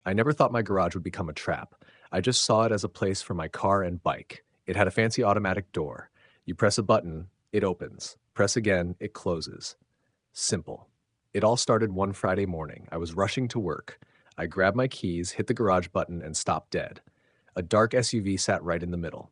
I never thought my garage would become a trap. I just saw it as a place for my car and bike. It had a fancy automatic door. You press a button, it opens. Press again, it closes. Simple. It all started one Friday morning. I was rushing to work. I grabbed my keys, hit the garage button, and stopped dead. A dark SUV sat right in the middle.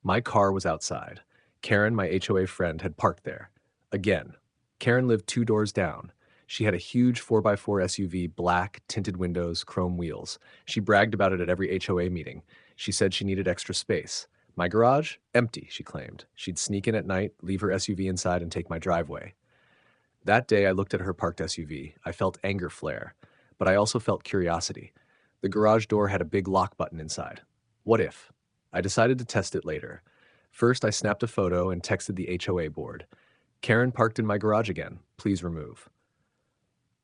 My car was outside. Karen, my HOA friend, had parked there. Again. Karen lived 2 doors down. She had a huge 4x4 SUV, black, tinted windows, chrome wheels. She bragged about it at every HOA meeting. She said she needed extra space. My garage? Empty, she claimed. She'd sneak in at night, leave her SUV inside, and take my driveway. That day, I looked at her parked SUV. I felt anger flare, but I also felt curiosity. The garage door had a big lock button inside. What if? I decided to test it later. First, I snapped a photo and texted the HOA board. Karen parked in my garage again. Please remove.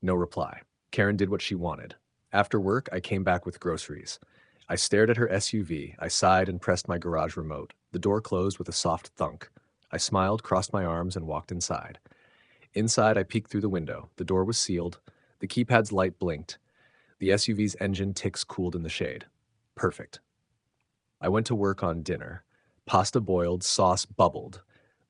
No reply. Karen did what she wanted. After work, I came back with groceries. I stared at her SUV. I sighed and pressed my garage remote. The door closed with a soft thunk. I smiled, crossed my arms, and walked inside. Inside, I peeked through the window. The door was sealed. The keypad's light blinked. The SUV's engine ticks cooled in the shade. Perfect. I went to work on dinner. Pasta boiled, sauce bubbled.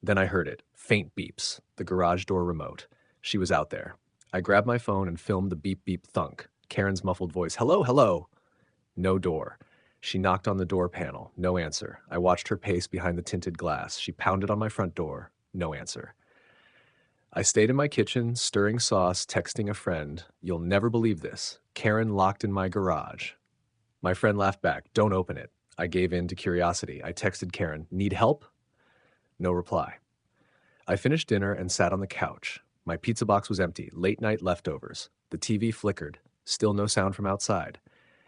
Then I heard it. Faint beeps. The garage door remote. She was out there. I grabbed my phone and filmed the beep beep thunk. Karen's muffled voice. Hello, hello. No door. She knocked on the door panel. No answer. I watched her pace behind the tinted glass. She pounded on my front door. No answer. I stayed in my kitchen, stirring sauce, texting a friend. You'll never believe this. Karen locked in my garage. My friend laughed back. Don't open it. I gave in to curiosity. I texted Karen. Need help? No reply. I finished dinner and sat on the couch. My pizza box was empty. Late night leftovers. The TV flickered. Still no sound from outside.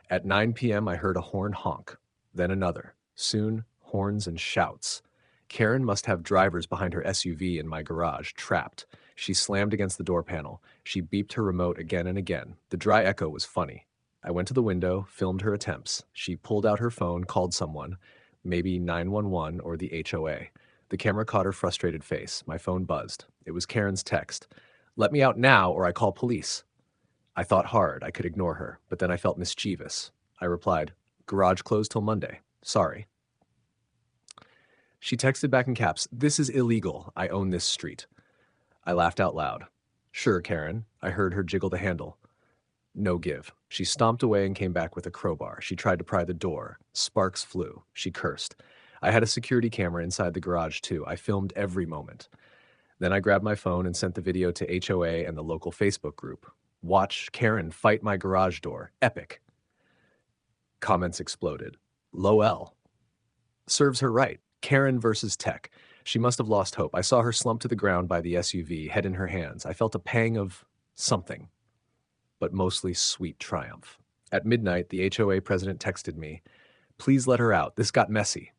At 9 p.m., I heard a horn honk. Then another. Soon, horns and shouts. Karen must have drivers behind her SUV in my garage, trapped. She slammed against the door panel. She beeped her remote again and again. The dry echo was funny. I went to the window, filmed her attempts. She pulled out her phone, called someone, maybe 911 or the HOA. The camera caught her frustrated face. My phone buzzed. It was Karen's text. Let me out now or I call police. I thought hard. I could ignore her, but then I felt mischievous. I replied, garage closed till Monday. Sorry. She texted back in caps, this is illegal. I own this street. I laughed out loud. Sure, Karen. I heard her jiggle the handle. No give. She stomped away and came back with a crowbar. She tried to pry the door. Sparks flew. She cursed. I had a security camera inside the garage too. I filmed every moment. Then I grabbed my phone and sent the video to HOA and the local Facebook group. Watch Karen fight my garage door. Epic. Comments exploded. Lol. Serves her right. Karen versus tech. She must have lost hope. I saw her slump to the ground by the SUV, head in her hands. I felt a pang of something, but mostly sweet triumph. At midnight, the HOA president texted me, please let her out. This got messy.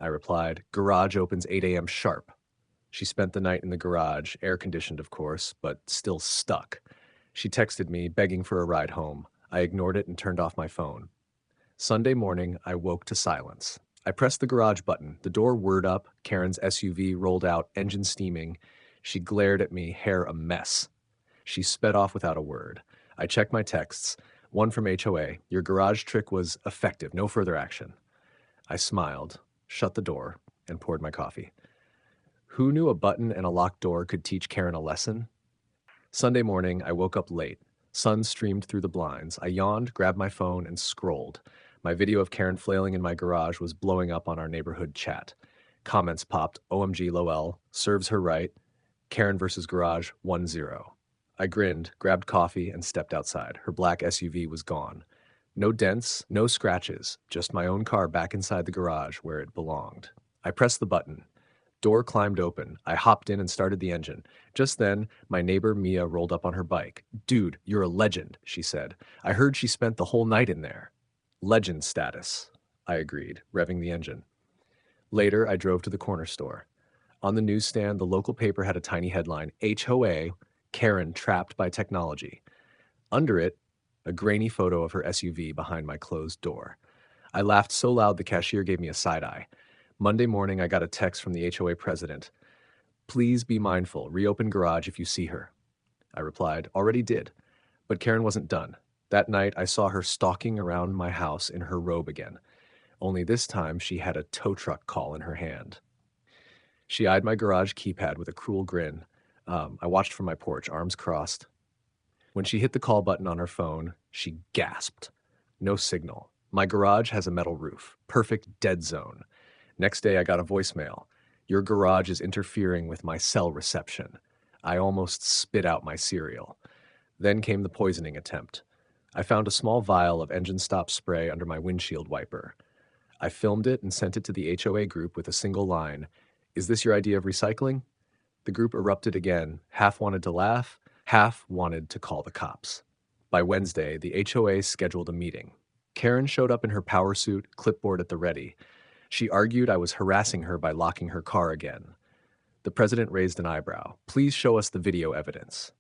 I replied, garage opens 8 a.m. sharp. She spent the night in the garage, air-conditioned of course, but still stuck. She texted me, begging for a ride home. I ignored it and turned off my phone. Sunday morning, I woke to silence. I pressed the garage button. The door whirred up. Karen's SUV rolled out, engine steaming. She glared at me, hair a mess. She sped off without a word. I checked my texts. One from HOA. Your garage trick was effective. No further action. I smiled, shut the door, and poured my coffee. Who knew a button and a locked door could teach Karen a lesson? Sunday morning, I woke up late. Sun streamed through the blinds. I yawned, grabbed my phone, and scrolled. My video of Karen flailing in my garage was blowing up on our neighborhood chat. Comments popped, OMG lol, serves her right, Karen versus garage 1-0. I grinned, grabbed coffee, and stepped outside. Her black SUV was gone. No dents, no scratches, just my own car back inside the garage where it belonged. I pressed the button. Door climbed open. I hopped in and started the engine. Just then, my neighbor Mia rolled up on her bike. Dude, you're a legend, she said. I heard she spent the whole night in there. Legend status, I agreed, revving the engine. Later, I drove to the corner store. On the newsstand, the local paper had a tiny headline, HOA, Karen trapped by technology. Under it, a grainy photo of her SUV behind my closed door. I laughed so loud the cashier gave me a side eye. Monday morning, I got a text from the HOA president. Please be mindful. Reopen garage if you see her. I replied, already did. But Karen wasn't done. That night, I saw her stalking around my house in her robe again, only this time she had a tow truck call in her hand. She eyed my garage keypad with a cruel grin. I watched from my porch, arms crossed. When she hit the call button on her phone, she gasped. No signal. My garage has a metal roof. Perfect dead zone. Next day, I got a voicemail. Your garage is interfering with my cell reception. I almost spit out my cereal. Then came the poisoning attempt. I found a small vial of engine stop spray under my windshield wiper. I filmed it and sent it to the HOA group with a single line. Is this your idea of recycling? The group erupted again. Half wanted to laugh, half wanted to call the cops. By Wednesday, the HOA scheduled a meeting. Karen showed up in her power suit, clipboard at the ready. She argued I was harassing her by locking her car again. The president raised an eyebrow. Please show us the video evidence.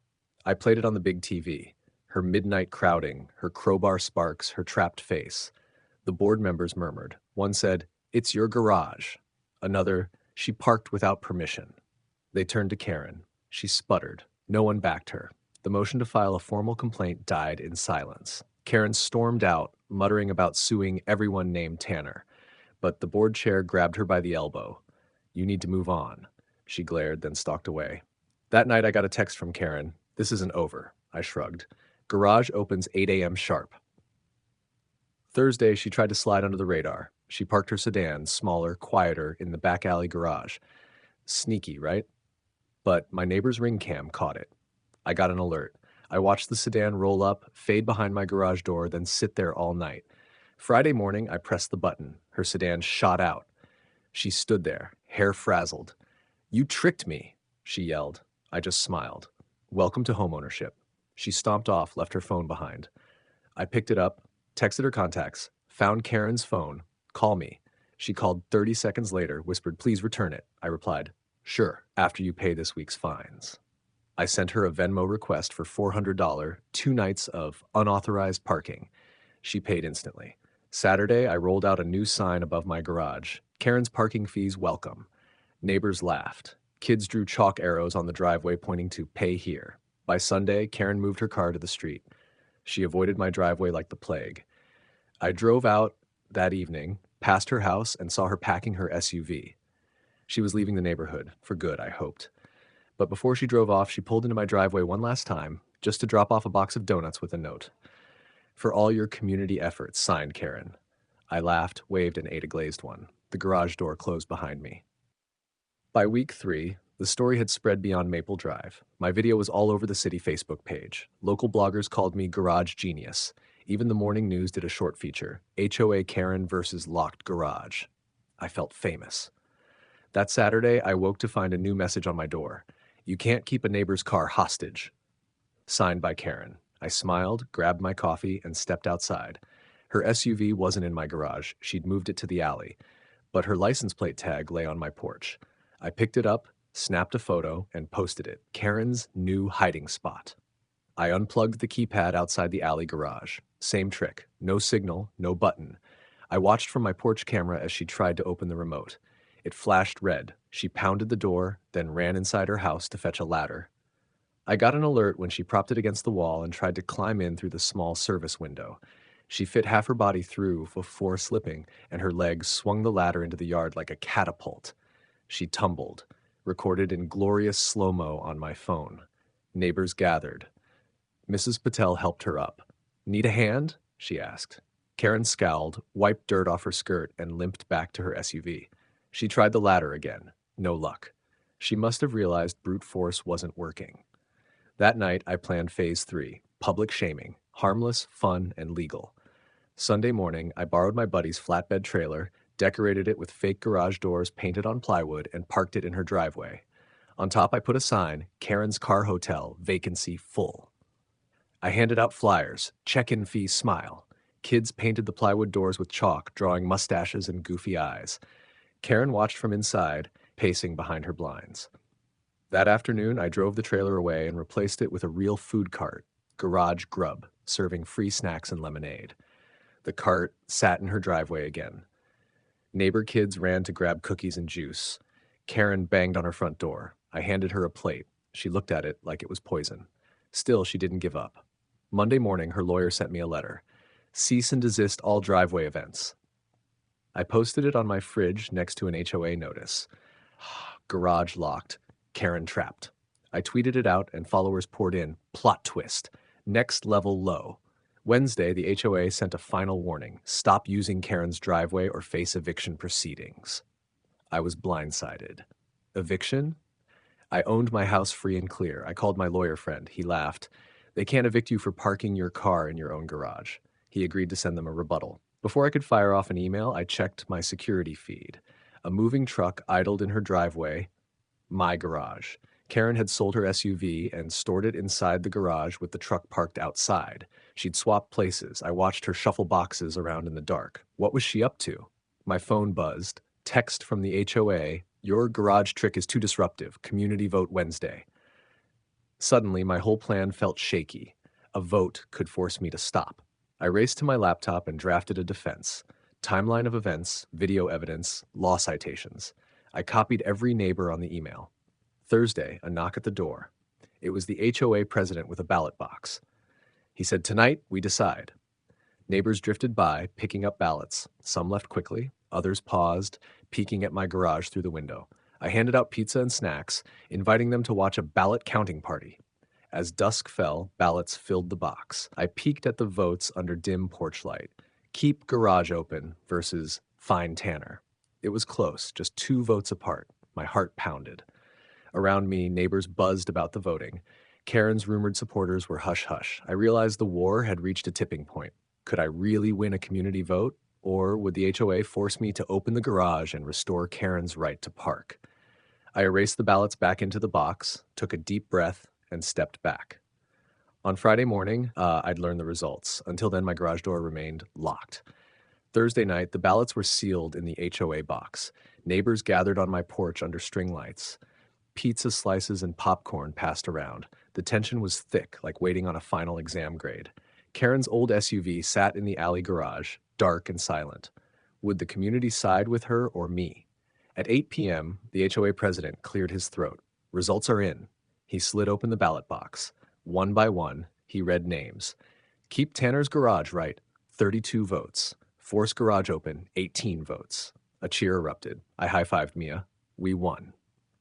I played it on the big TV. Her midnight crowding, her crowbar sparks, her trapped face. The board members murmured. One said, "It's your garage." Another, "She parked without permission." They turned to Karen. She sputtered. No one backed her. The motion to file a formal complaint died in silence. Karen stormed out, muttering about suing everyone named Tanner. But the board chair grabbed her by the elbow. "You need to move on." She glared, then stalked away. That night I got a text from Karen. "This isn't over." I shrugged. "Garage opens 8 a.m. sharp." Thursday, she tried to slide under the radar. She parked her sedan, smaller, quieter, in the back alley garage. Sneaky, right? But my neighbor's ring cam caught it. I got an alert. I watched the sedan roll up, fade behind my garage door, then sit there all night. Friday morning, I pressed the button. Her sedan shot out. She stood there, hair frazzled. "You tricked me," she yelled. I just smiled. "Welcome to homeownership." She stomped off, left her phone behind. I picked it up, texted her contacts, found Karen's phone. "Call me." She called 30 seconds later, whispered, "Please return it." I replied, "Sure, after you pay this week's fines." I sent her a Venmo request for $400, 2 nights of unauthorized parking. She paid instantly. Saturday, I rolled out a new sign above my garage. "Karen's parking fees welcome." Neighbors laughed. Kids drew chalk arrows on the driveway pointing to "Pay here." By Sunday, Karen moved her car to the street. She avoided my driveway like the plague. I drove out that evening, past her house, and saw her packing her SUV. She was leaving the neighborhood, for good, I hoped. But before she drove off, she pulled into my driveway one last time, just to drop off a box of donuts with a note. "For all your community efforts, signed Karen." I laughed, waved, and ate a glazed one. The garage door closed behind me. By week 3, the story had spread beyond Maple Drive. My video was all over the city Facebook page. Local bloggers called me Garage Genius. Even the morning news did a short feature, HOA Karen versus Locked Garage. I felt famous. That Saturday, I woke to find a new message on my door. "You can't keep a neighbor's car hostage." Signed by Karen. I smiled, grabbed my coffee, and stepped outside. Her SUV wasn't in my garage. She'd moved it to the alley. But her license plate tag lay on my porch. I picked it up, snapped a photo, and posted it. Karen's new hiding spot. I unplugged the keypad outside the alley garage. Same trick. No signal, no button. I watched from my porch camera as she tried to open the remote. It flashed red. She pounded the door, then ran inside her house to fetch a ladder. I got an alert when she propped it against the wall and tried to climb in through the small service window. She fit half her body through before slipping, and her legs swung the ladder into the yard like a catapult. She tumbled, recorded in glorious slow-mo on my phone. Neighbors gathered. Mrs. Patel helped her up. "Need a hand?" she asked. Karen scowled, wiped dirt off her skirt, and limped back to her SUV. She tried the ladder again. No luck. She must have realized brute force wasn't working. That night, I planned phase 3, public shaming, harmless, fun, and legal. Sunday morning, I borrowed my buddy's flatbed trailer, decorated it with fake garage doors painted on plywood, and parked it in her driveway. On top, I put a sign, "Karen's Car Hotel, vacancy full." I handed out flyers, check-in fee smile. Kids painted the plywood doors with chalk, drawing mustaches and goofy eyes. Karen watched from inside, pacing behind her blinds. That afternoon, I drove the trailer away and replaced it with a real food cart, Garage Grub, serving free snacks and lemonade. The cart sat in her driveway again. Neighbor kids ran to grab cookies and juice. Karen banged on her front door. I handed her a plate. She looked at it like it was poison. Still, she didn't give up. Monday morning, her lawyer sent me a letter. Cease and desist all driveway events. I posted it on my fridge next to an HOA notice. Garage locked. Karen trapped. I tweeted it out and followers poured in. Plot twist. Next level low. Wednesday, the HOA sent a final warning. Stop using Karen's driveway or face eviction proceedings. I was blindsided. Eviction? I owned my house free and clear. I called my lawyer friend. He laughed. They can't evict you for parking your car in your own garage. He agreed to send them a rebuttal. Before I could fire off an email, I checked my security feed. A moving truck idled in her driveway, my garage. Karen had sold her SUV and stored it inside the garage with the truck parked outside. She'd swapped places. I watched her shuffle boxes around in the dark. What was she up to? My phone buzzed. Text from the HOA, your garage trick is too disruptive. Community vote Wednesday. Suddenly, my whole plan felt shaky. A vote could force me to stop. I raced to my laptop and drafted a defense. Timeline of events, video evidence, law citations. I copied every neighbor on the email. Thursday, a knock at the door. It was the HOA president with a ballot box. He said, "Tonight, we decide." Neighbors drifted by, picking up ballots. Some left quickly, others paused, peeking at my garage through the window. I handed out pizza and snacks, inviting them to watch a ballot counting party. As dusk fell, ballots filled the box. I peeked at the votes under dim porch light. Keep garage open versus find Tanner. It was close, just 2 votes apart. My heart pounded. Around me, neighbors buzzed about the voting. Karen's rumored supporters were hush-hush. I realized the war had reached a tipping point. Could I really win a community vote? Or would the HOA force me to open the garage and restore Karen's right to park? I erased the ballots back into the box, took a deep breath, and stepped back. On Friday morning, I'd learn the results. Until then, my garage door remained locked. Thursday night, the ballots were sealed in the HOA box. Neighbors gathered on my porch under string lights. Pizza slices and popcorn passed around. The tension was thick, like waiting on a final exam grade. Karen's old SUV sat in the alley garage, dark and silent. Would the community side with her or me? At 8 p.m., the HOA president cleared his throat. Results are in. He slid open the ballot box. One by one, he read names. Keep Tanner's garage right, 32 votes. Force garage open, 18 votes. A cheer erupted. I high-fived Mia. We won.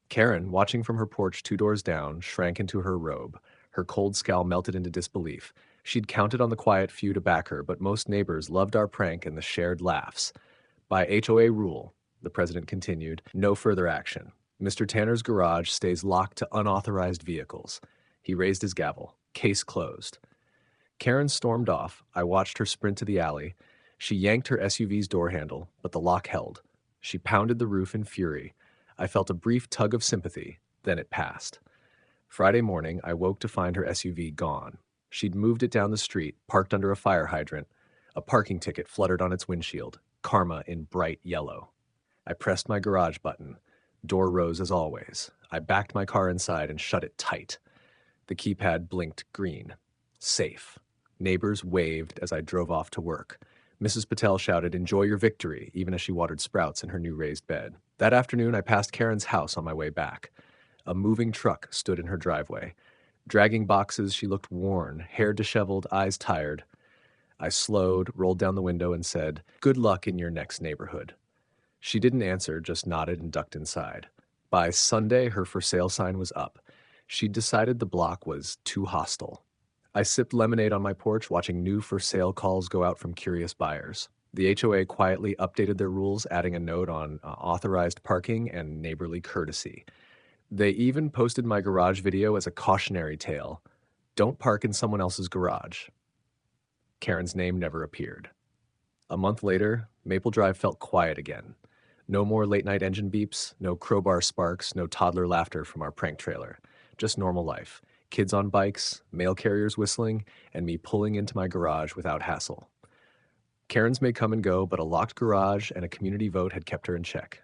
Karen, watching from her porch 2 doors down, shrank into her robe. Her cold scowl melted into disbelief. She'd counted on the quiet few to back her, but most neighbors loved our prank and the shared laughs. By HOA rule, the president continued, no further action. Mr. Tanner's garage stays locked to unauthorized vehicles. He raised his gavel. Case closed. Karen stormed off. I watched her sprint to the alley. She yanked her SUV's door handle, but the lock held. She pounded the roof in fury. I felt a brief tug of sympathy, then it passed. Friday morning, I woke to find her SUV gone. She'd moved it down the street, parked under a fire hydrant. A parking ticket fluttered on its windshield, karma in bright yellow. I pressed my garage button. Door rose as always. I backed my car inside and shut it tight. The keypad blinked green. Safe. Neighbors waved as I drove off to work. Mrs. Patel shouted, "Enjoy your victory," even as she watered sprouts in her new raised bed. That afternoon, I passed Karen's house on my way back. A moving truck stood in her driveway. Dragging boxes, she looked worn, hair disheveled, eyes tired. I slowed, rolled down the window, and said, "Good luck in your next neighborhood." She didn't answer, just nodded and ducked inside. By Sunday, her for sale sign was up. She'd decided the block was too hostile. I sipped lemonade on my porch, watching new for sale calls go out from curious buyers. The HOA quietly updated their rules, adding a note on authorized parking and neighborly courtesy. They even posted my garage video as a cautionary tale. Don't park in someone else's garage. Karen's name never appeared. A month later, Maple Drive felt quiet again. No more late-night engine beeps, no crowbar sparks, no toddler laughter from our prank trailer. Just normal life. Kids on bikes, mail carriers whistling, and me pulling into my garage without hassle. Karens may come and go, but a locked garage and a community vote had kept her in check.